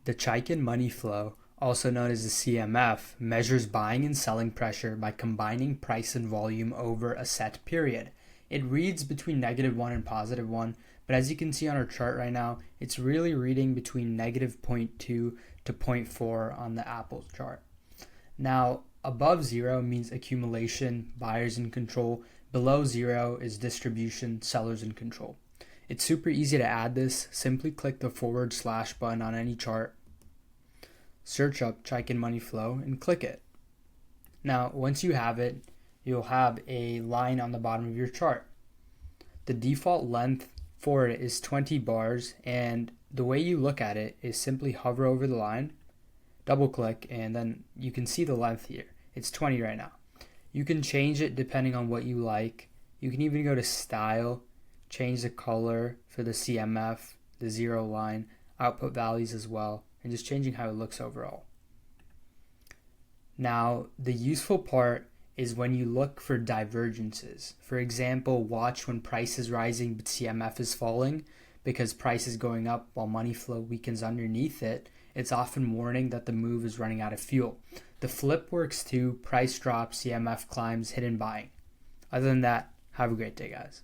The Chaikin Money Flow, also known as the CMF, measures buying and selling pressure by combining price and volume over a set period. It reads between -1 and +1, but as you can see on our chart right now, it's really reading between -0.2 to zero point 0.4 on the Apple chart. Now, above 0 means accumulation, buyers in control. Below 0 is distribution, sellers in control. It's super easy to add this. Simply click the / button on any chart, search up Chaikin Money Flow, and click it. Now, once you have it, you'll have a line on the bottom of your chart. The default length for it is 20 bars, and the way you look at it is simply hover over the line, double click, and then you can see the length here. It's 20 right now. You can change it depending on what you like. You can even go to style, change the color for the CMF, the 0 line, output values as well, and just changing how it looks overall. Now, the useful part is when you look for divergences. For example, watch when price is rising but CMF is falling because price is going up while money flow weakens underneath it. It's often warning that the move is running out of fuel. The flip works too. Price drops, CMF climbs, hidden buying. Other than that, have a great day, guys.